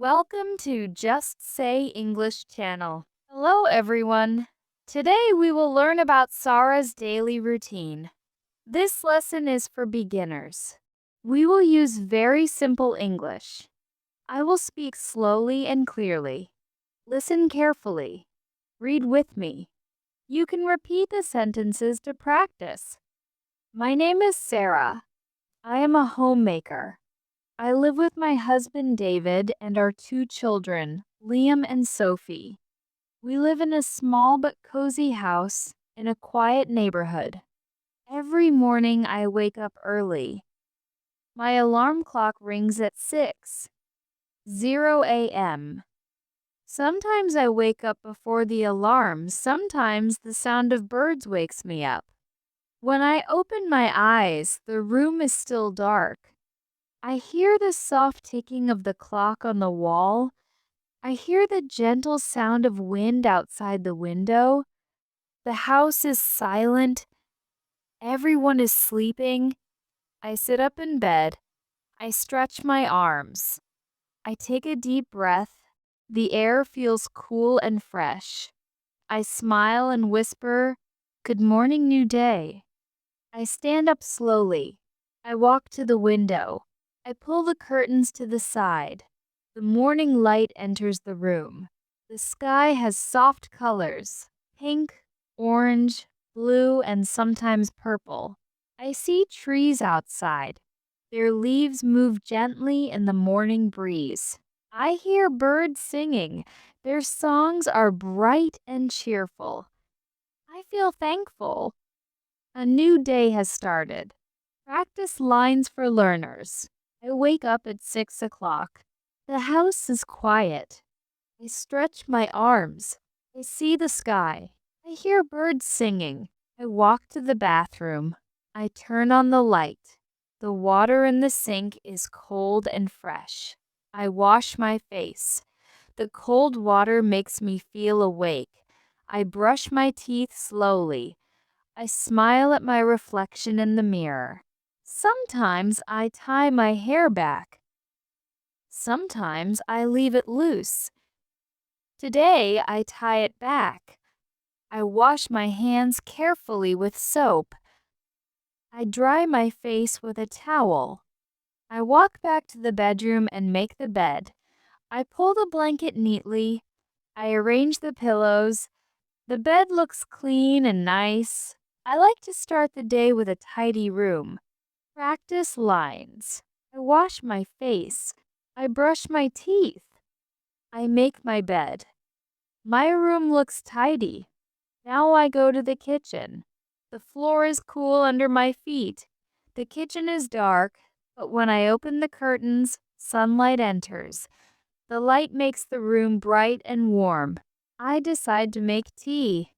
Welcome to Just Say English channel. Hello everyone. Today we will learn about Sara's daily routine. This lesson is for beginners. We will use very simple English. I will speak slowly and clearly. Listen carefully. Read with me. You can repeat the sentences to practice. My name is Sara. I am a homemaker. I live with my husband David and our two children, Liam and Sophie. We live in a small but cozy house in a quiet neighborhood. Every morning I wake up early. My alarm clock rings at 6:00 a.m. Sometimes I wake up before the alarm, sometimes the sound of birds wakes me up. When I open my eyes, the room is still dark. I hear the soft ticking of the clock on the wall. I hear the gentle sound of wind outside the window. The house is silent. Everyone is sleeping. I sit up in bed. I stretch my arms. I take a deep breath. The air feels cool and fresh. I smile and whisper, "Good morning, new day." I stand up slowly. I walk to the window. I pull the curtains to the side. The morning light enters the room. The sky has soft colors: pink, orange, blue, and sometimes purple. I see trees outside. Their leaves move gently in the morning breeze. I hear birds singing. Their songs are bright and cheerful. I feel thankful. A new day has started. Practice lines for learners. I wake up at 6 o'clock. The house is quiet. I stretch my arms. I see the sky. I hear birds singing. I walk to the bathroom. I turn on the light. The water in the sink is cold and fresh. I wash my face. The cold water makes me feel awake. I brush my teeth slowly. I smile at my reflection in the mirror. Sometimes I tie my hair back. Sometimes I leave it loose. Today I tie it back. I wash my hands carefully with soap. I dry my face with a towel. I walk back to the bedroom and make the bed. I pull the blanket neatly. I arrange the pillows. The bed looks clean and nice. I like to start the day with a tidy room. Practice lines. I wash my face. I brush my teeth. I make my bed. My room looks tidy. Now I go to the kitchen. The floor is cool under my feet. The kitchen is dark, but when I open the curtains, sunlight enters. The light makes the room bright and warm. I decide to make tea.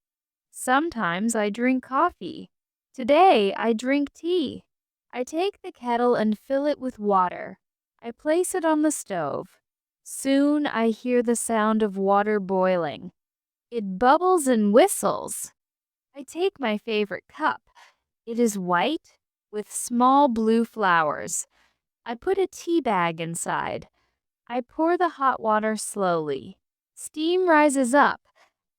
Sometimes I drink coffee. Today I drink tea. I take the kettle and fill it with water. I place it on the stove. Soon I hear the sound of water boiling. It bubbles and whistles. I take my favorite cup. It is white with small blue flowers. I put a tea bag inside. I pour the hot water slowly. Steam rises up.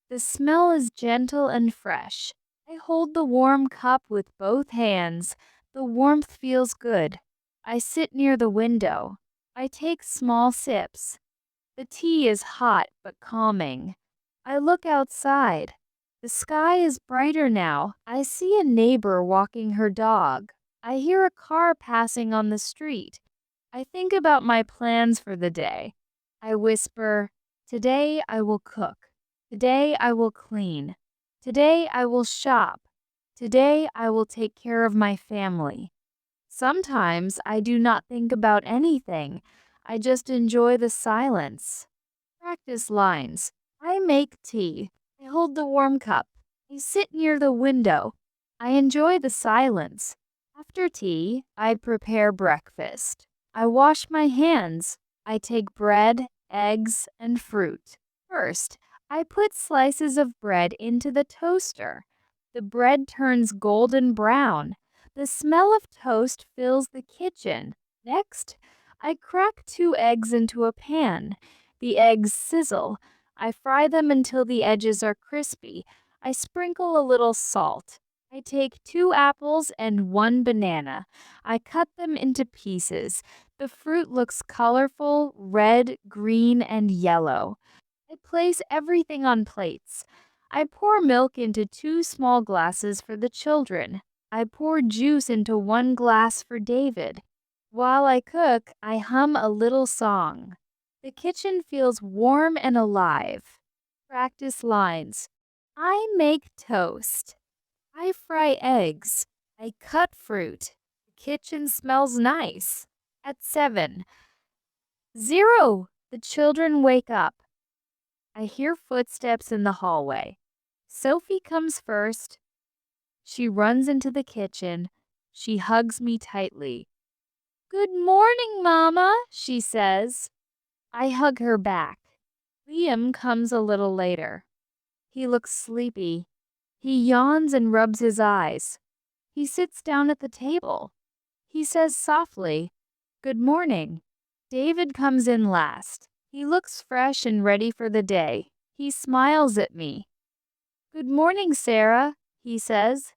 The smell is gentle and fresh. I hold the warm cup with both hands. The warmth feels good. I sit near the window. I take small sips. The tea is hot but calming. I look outside. The sky is brighter now. I see a neighbor walking her dog. I hear a car passing on the street. I think about my plans for the day. I whisper, "Today I will cook. Today I will clean. Today I will shop. Today I will take care of my family." Sometimes I do not think about anything. I just enjoy the silence. Practice lines. I make tea. I hold the warm cup. I sit near the window. I enjoy the silence. After tea, I prepare breakfast. I wash my hands. I take bread, eggs, and fruit. First, I put slices of bread into the toaster. The bread turns golden brown. The smell of toast fills the kitchen. Next, I crack 2 eggs into a pan. The eggs sizzle. I fry them until the edges are crispy. I sprinkle a little salt. I take 2 apples and 1 banana. I cut them into pieces. The fruit looks colorful, red, green, and yellow. I place everything on plates. I pour milk into 2 small glasses for the children. I pour juice into 1 glass for David. While I cook, I hum a little song. The kitchen feels warm and alive. Practice lines. I make toast. I fry eggs. I cut fruit. The kitchen smells nice. At 7:00, the children wake up. I hear footsteps in the hallway. Sophie comes first. She runs into the kitchen. She hugs me tightly. "Good morning, Mama," she says. I hug her back. Liam comes a little later. He looks sleepy. He yawns and rubs his eyes. He sits down at the table. He says softly, "Good morning." David comes in last. He looks fresh and ready for the day. He smiles at me. "Good morning, Sara," he says.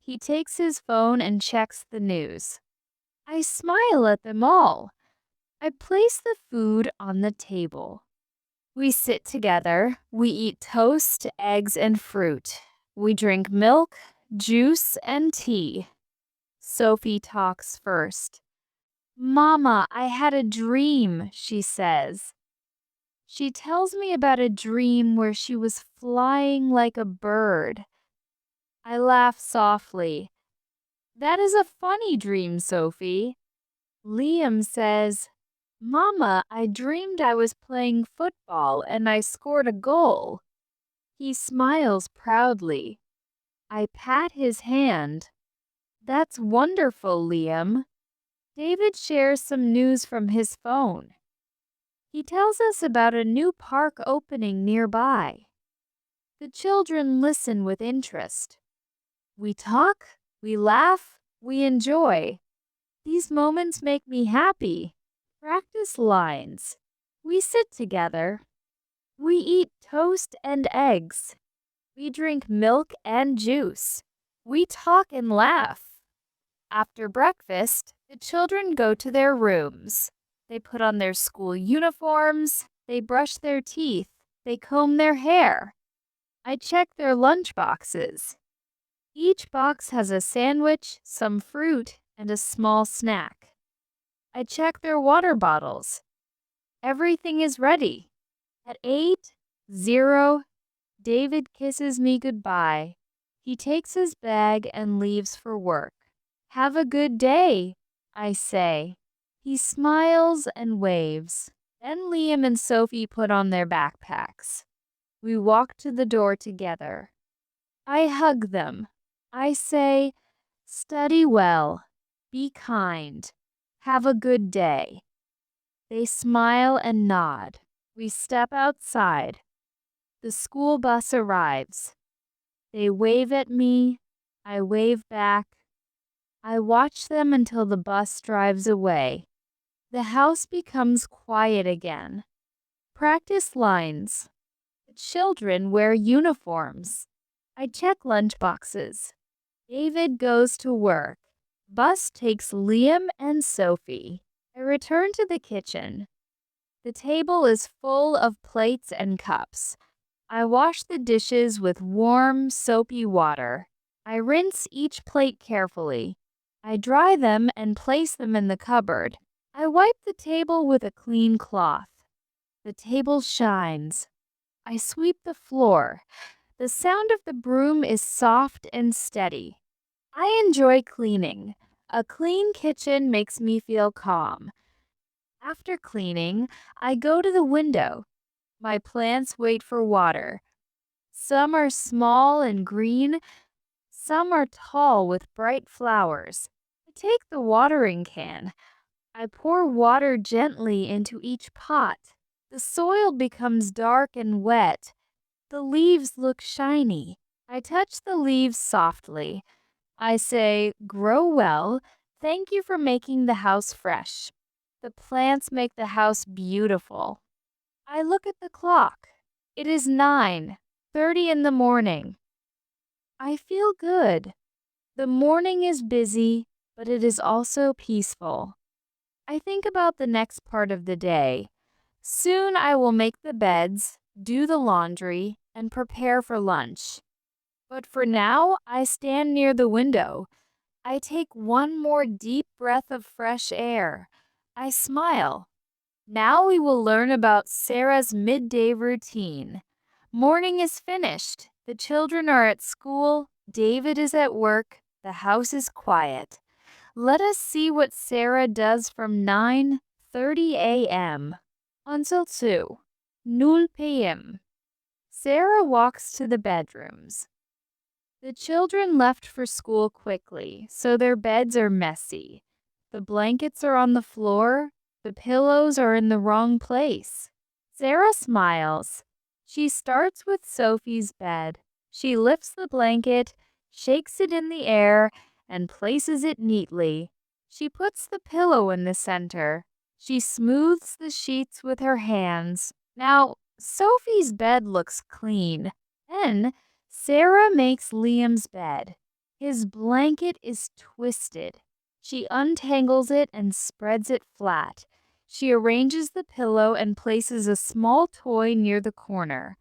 He takes his phone and checks the news. I smile at them all. I place the food on the table. We sit together. We eat toast, eggs, and fruit. We drink milk, juice, and tea. Sophie talks first. "Mama, I had a dream," she says. She tells me about a dream where she was flying like a bird. I laugh softly. "That is a funny dream, Sophie." Liam says, "Mama, I dreamed I was playing football and I scored a goal." He smiles proudly. I pat his hand. "That's wonderful, Liam." David shares some news from his phone. He tells us about a new park opening nearby. The children listen with interest. We talk, we laugh, we enjoy. These moments make me happy. Practice lines. We sit together. We eat toast and eggs. We drink milk and juice. We talk and laugh. After breakfast, the children go to their rooms. They put on their school uniforms. They brush their teeth. They comb their hair. I check their lunch boxes. Each box has a sandwich, some fruit, and a small snack. I check their water bottles. Everything is ready. At 8:00, David kisses me goodbye. He takes his bag and leaves for work. "Have a good day," I say. He smiles and waves. Then Liam and Sophie put on their backpacks. We walk to the door together. I hug them. I say, "Study well. Be kind. Have a good day." They smile and nod. We step outside. The school bus arrives. They wave at me. I wave back. I watch them until the bus drives away. The house becomes quiet again. Practice lines. The children wear uniforms. I check lunch boxes. David goes to work. Bus takes Liam and Sophie. I return to the kitchen. The table is full of plates and cups. I wash the dishes with warm, soapy water. I rinse each plate carefully. I dry them and place them in the cupboard. I wipe the table with a clean cloth. The table shines. I sweep the floor. The sound of the broom is soft and steady. I enjoy cleaning. A clean kitchen makes me feel calm. After cleaning, I go to the window. My plants wait for water. Some are small and green. Some are tall with bright flowers. I take the watering can. I pour water gently into each pot. The soil becomes dark and wet. The leaves look shiny. I touch the leaves softly. I say, "Grow well. Thank you for making the house fresh." The plants make the house beautiful. I look at the clock. It is 9:30 in the morning. I feel good. The morning is busy, but it is also peaceful. I think about the next part of the day. Soon I will make the beds, do the laundry, and prepare for lunch. But for now, I stand near the window. I take one more deep breath of fresh air. I smile. Now we will learn about Sarah's midday routine. Morning is finished. The children are at school. David is at work. The house is quiet. Let us see what Sarah does from 9:30 a.m. until 2:00 p.m. Sarah walks to the bedrooms. The children left for school quickly, so their beds are messy. The blankets are on the floor. The pillows are in the wrong place. Sarah smiles. She starts with Sophie's bed. She lifts the blanket, shakes it in the air, and places it neatly. She puts the pillow in the center. She smooths the sheets with her hands. Now, Sophie's bed looks clean. Then, Sarah makes Liam's bed. His blanket is twisted. She untangles it and spreads it flat. She arranges the pillow and places a small toy near the corner.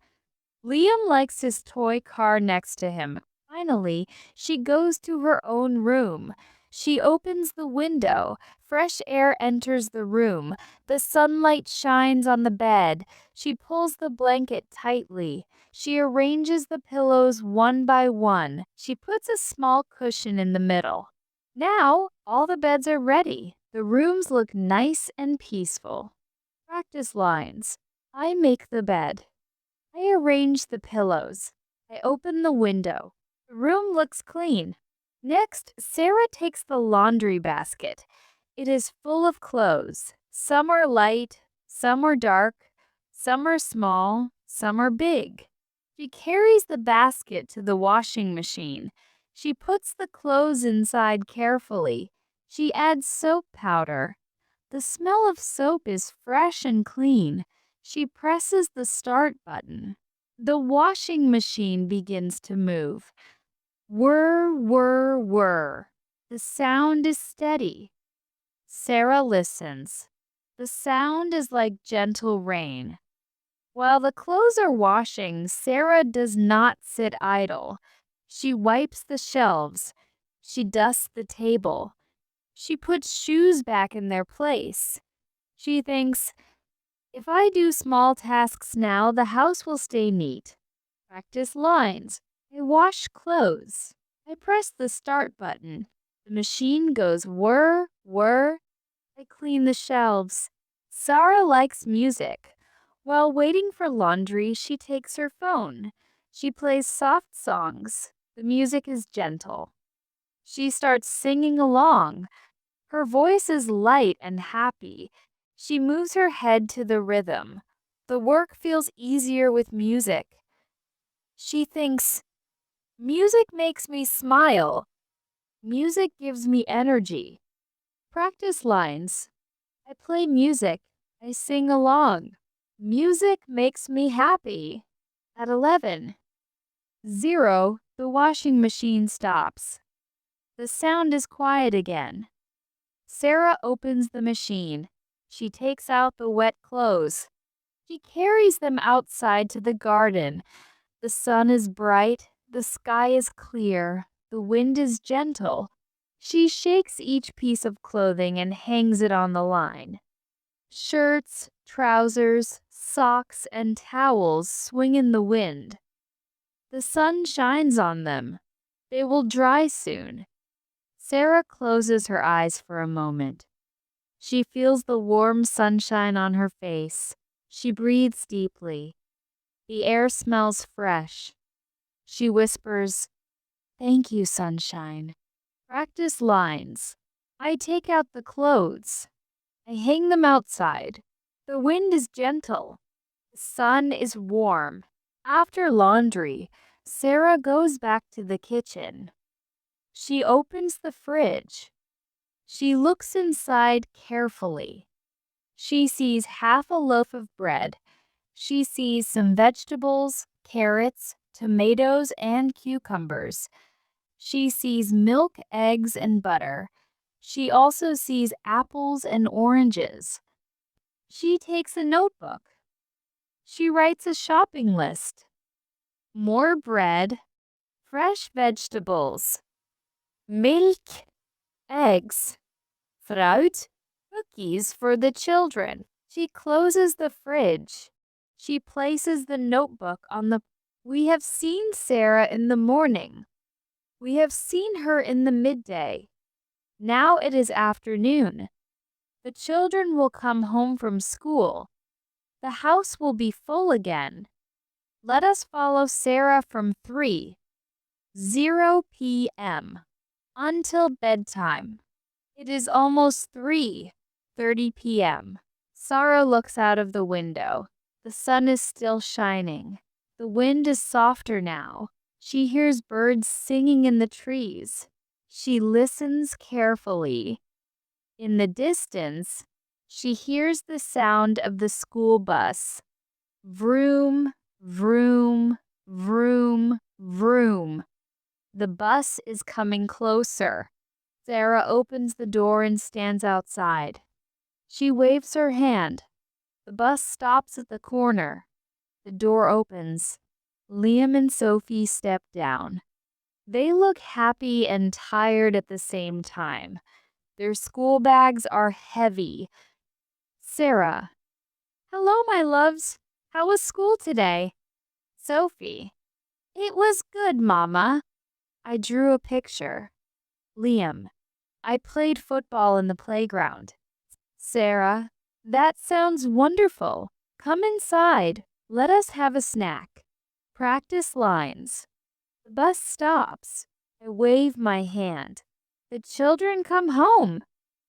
Liam likes his toy car next to him. Finally, she goes to her own room. She opens the window. Fresh air enters the room. The sunlight shines on the bed. She pulls the blanket tightly. She arranges the pillows one by one. She puts a small cushion in the middle. Now, all the beds are ready. The rooms look nice and peaceful. Practice lines. I make the bed. I arrange the pillows. I open the window. The room looks clean. Next, Sarah takes the laundry basket. It is full of clothes. Some are light, some are dark, some are small, some are big. She carries the basket to the washing machine. She puts the clothes inside carefully. She adds soap powder. The smell of soap is fresh and clean. She presses the start button. The washing machine begins to move. Whir, whir, whir. The sound is steady. Sarah listens. The sound is like gentle rain. While the clothes are washing, Sarah does not sit idle. She wipes the shelves. She dusts the table. She puts shoes back in their place. She thinks, if I do small tasks now, the house will stay neat. Practice lines. I wash clothes. I press the start button. The machine goes whir, whir. I clean the shelves. Sara likes music. While waiting for laundry, she takes her phone. She plays soft songs. The music is gentle. She starts singing along. Her voice is light and happy. She moves her head to the rhythm. The work feels easier with music. She thinks, music makes me smile. Music gives me energy. Practice lines. I play music. I sing along. Music makes me happy. At 11:00, the washing machine stops. The sound is quiet again. Sarah opens the machine. She takes out the wet clothes. She carries them outside to the garden. The sun is bright. The sky is clear. The wind is gentle. She shakes each piece of clothing and hangs it on the line. Shirts, trousers, socks, and towels swing in the wind. The sun shines on them. They will dry soon. Sarah closes her eyes for a moment. She feels the warm sunshine on her face. She breathes deeply. The air smells fresh. She whispers, "Thank you, sunshine." Practice lines. I take out the clothes. I hang them outside. The wind is gentle. The sun is warm. After laundry, Sarah goes back to the kitchen. She opens the fridge. She looks inside carefully. She sees half a loaf of bread. She sees some vegetables, carrots, tomatoes, and cucumbers. She sees milk, eggs, and butter. She also sees apples and oranges. She takes a notebook. She writes a shopping list. More bread, fresh vegetables, milk, eggs, fruit, cookies for the children. She closes the fridge. She places the notebook on the. We have seen Sara in the morning. We have seen her in the midday. Now it is afternoon. The children will come home from school. The house will be full again. Let us follow Sara from 3:00 p.m. until bedtime. It is almost 3:30 p.m. Sara looks out of the window. The sun is still shining. The wind is softer now. She hears birds singing in the trees. She listens carefully. In the distance, she hears the sound of the school bus. Vroom, vroom, vroom, vroom. The bus is coming closer. Sara opens the door and stands outside. She waves her hand. The bus stops at the corner. The door opens. Liam and Sophie step down. They look happy and tired at the same time. Their school bags are heavy. Sara: "Hello, my loves. How was school today?" Sophie: "It was good, Mama. I drew a picture." Liam: "I played football in the playground." Sara: "That sounds wonderful. Come inside. Let us have a snack." Practice lines. The bus stops. I wave my hand. The children come home.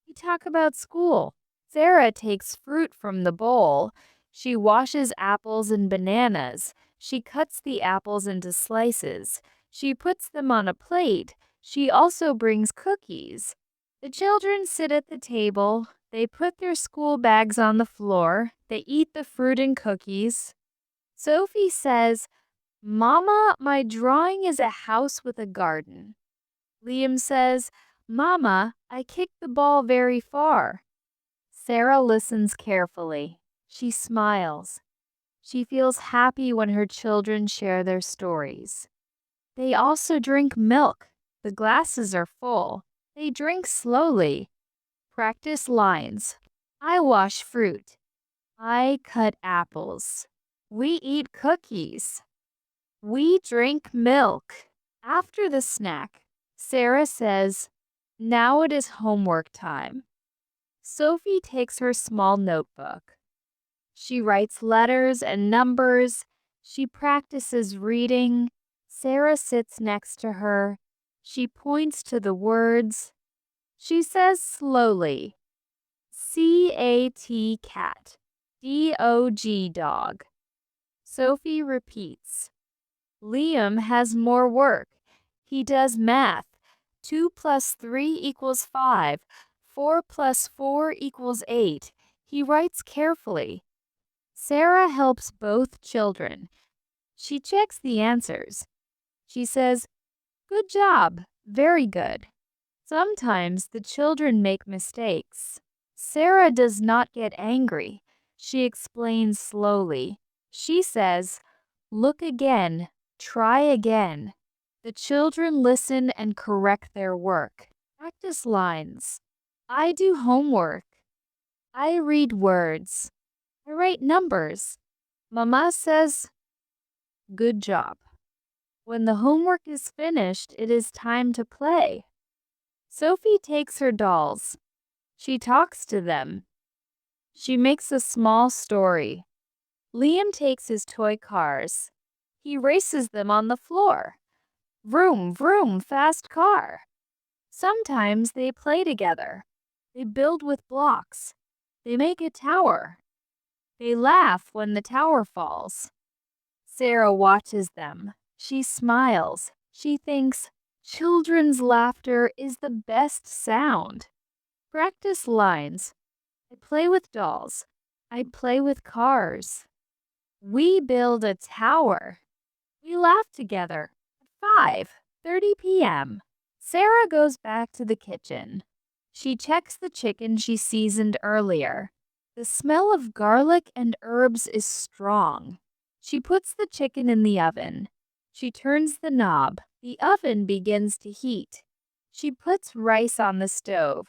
We talk about school. Sara takes fruit from the bowl. She washes apples and bananas. She cuts the apples into slices. She puts them on a plate. She also brings cookies. The children sit at the table. They put their school bags on the floor. They eat the fruit and cookies. Sophie says, "Mama, my drawing is a house with a garden." Liam says, "Mama, I kicked the ball very far." Sara listens carefully. She smiles. She feels happy when her children share their stories. They also drink milk. The glasses are full. They drink slowly. Practice lines. I wash fruit. I cut apples. We eat cookies. We drink milk. After the snack, Sara says, "Now it is homework time." Sophie takes her small notebook. She writes letters and numbers. She practices reading. Sara sits next to her. She points to the words. She says slowly, "CAT, cat. DOG, dog." Sophie repeats. Liam has more work. He does math. 2 plus 3 equals 5. 4 plus 4 equals 8. He writes carefully. Sara helps both children. She checks the answers. She says, "Good job. Very good." Sometimes the children make mistakes. Sara does not get angry. She explains slowly. She says, "Look again. Try again." The children listen and correct their work. Practice lines. I do homework. I read words. I write numbers. Mama says, "Good job." When the homework is finished, it is time to play. Sophie takes her dolls. She talks to them. She makes a small story. Liam takes his toy cars. He races them on the floor. Vroom, vroom, fast car. Sometimes they play together. They build with blocks. They make a tower. They laugh when the tower falls. Sara watches them. She smiles. She thinks, children's laughter is the best sound. Practice lines. I play with dolls. I play with cars. We build a tower. We laugh together. 5:30 p.m. Sarah goes back to the kitchen. She checks the chicken she seasoned earlier. The smell of garlic and herbs is strong. She puts the chicken in the oven. She turns the knob. The oven begins to heat. She puts rice on the stove.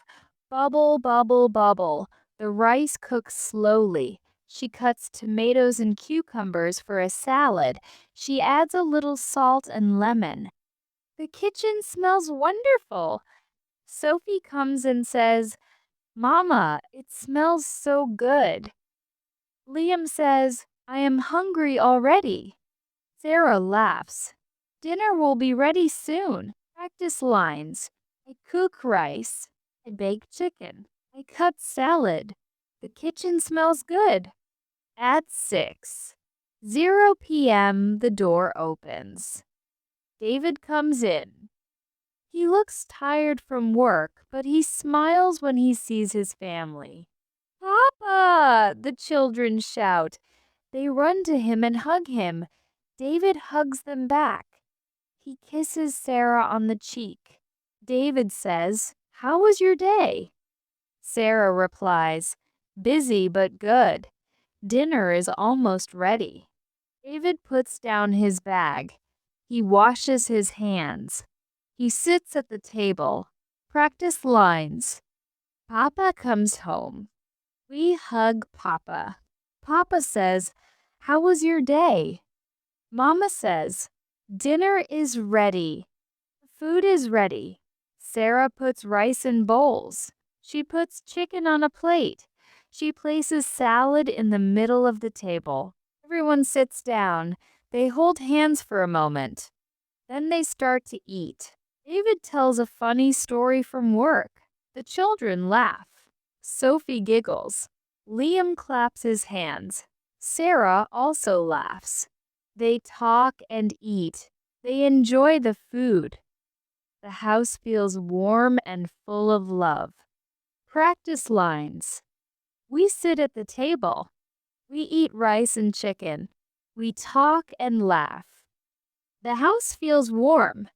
Bubble, bubble, bubble. The rice cooks slowly. She cuts tomatoes and cucumbers for a salad. She adds a little salt and lemon. The kitchen smells wonderful. Sophie comes and says, "Mama, it smells so good." Liam says, "I am hungry already." Sarah laughs. "Dinner will be ready soon." Practice lines. I cook rice. I bake chicken. I cut salad. The kitchen smells good. At 6:00 p.m., the door opens. David comes in. He looks tired from work, but he smiles when he sees his family. "Papa!" the children shout. They run to him and hug him. David hugs them back. He kisses Sarah on the cheek. David says, "How was your day?" Sarah replies, "Busy but good. Dinner is almost ready." David puts down his bag. He washes his hands. He sits at the table. Practice lines. Papa comes home. We hug Papa. Papa says, "How was your day?" Mama says, "Dinner is ready. Food is ready." Sarah puts rice in bowls. She puts chicken on a plate. She places salad in the middle of the table. Everyone sits down. They hold hands for a moment. Then they start to eat. David tells a funny story from work. The children laugh. Sophie giggles. Liam claps his hands. Sarah also laughs. They talk and eat. They enjoy the food. The house feels warm and full of love. Practice lines. We sit at the table. We eat rice and chicken. We talk and laugh. The house feels warm.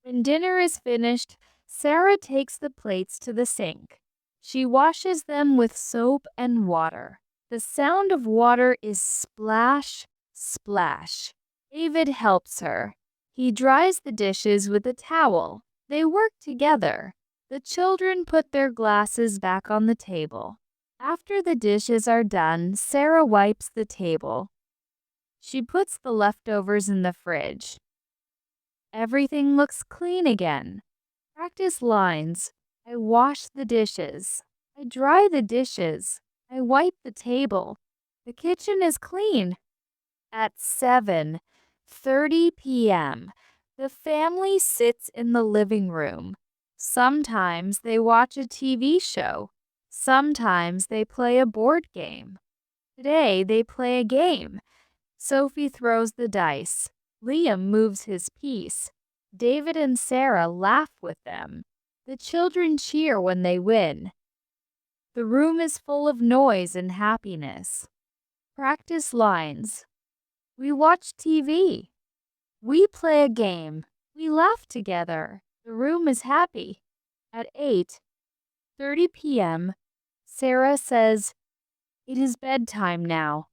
When dinner is finished, Sarah takes the plates to the sink. She washes them with soap and water. The sound of water is splash, splash. David helps her. He dries the dishes with a towel. They work together. The children put their glasses back on the table. After the dishes are done, Sarah wipes the table. She puts the leftovers in the fridge. Everything looks clean again. Practice lines. I wash the dishes. I dry the dishes. I wipe the table. The kitchen is clean. At 7:30 p.m., the family sits in the living room. Sometimes they watch a TV show. Sometimes they play a board game. Today they play a game. Sophie throws the dice. Liam moves his piece. David and Sarah laugh with them. The children cheer when they win. The room is full of noise and happiness. Practice lines. We watch TV. We play a game. We laugh together. The room is happy. At 8:30 p.m., Sarah says, "It is bedtime now."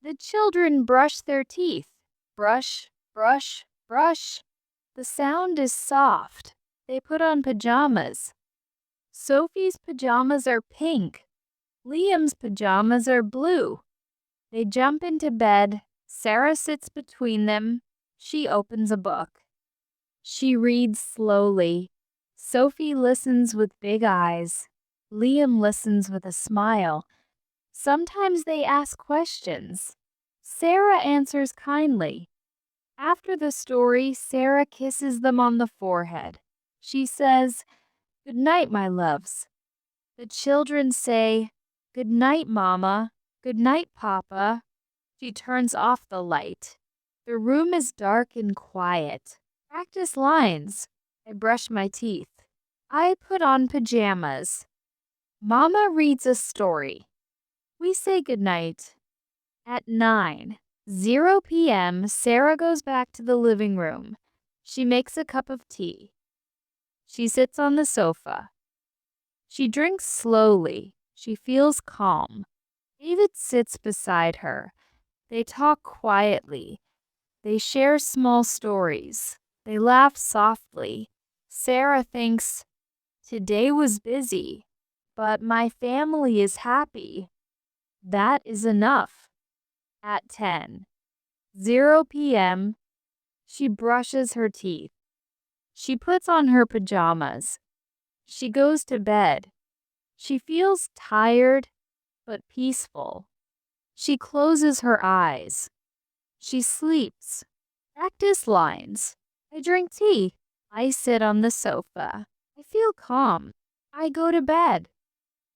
The children brush their teeth. Brush, brush, brush. The sound is soft. They put on pajamas. Sophie's pajamas are pink. Liam's pajamas are blue. They jump into bed. Sarah sits between them. She opens a book. She reads slowly. Sophie listens with big eyes. Liam listens with a smile. Sometimes they ask questions. Sarah answers kindly. After the story, Sarah kisses them on the forehead. She says, "Good night, my loves." The children say, "Good night, Mama. Good night, Papa." She turns off the light. The room is dark and quiet. Practice lines. I brush my teeth. I put on pajamas. Mama reads a story. We say goodnight. At 9:00 p.m., Sarah goes back to the living room. She makes a cup of tea. She sits on the sofa. She drinks slowly. She feels calm. David sits beside her. They talk quietly. They share small stories. They laugh softly. Sarah thinks, today was busy, but my family is happy. That is enough. At 10:00 p.m., she brushes her teeth. She puts on her pajamas. She goes to bed. She feels tired but peaceful. She closes her eyes. She sleeps. Practice lines. I drink tea. I sit on the sofa. I feel calm. I go to bed.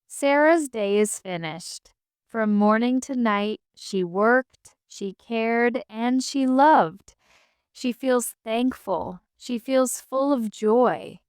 Sarah's day is finished. From morning to night, she worked, she cared, and she loved. She feels thankful. She feels full of joy.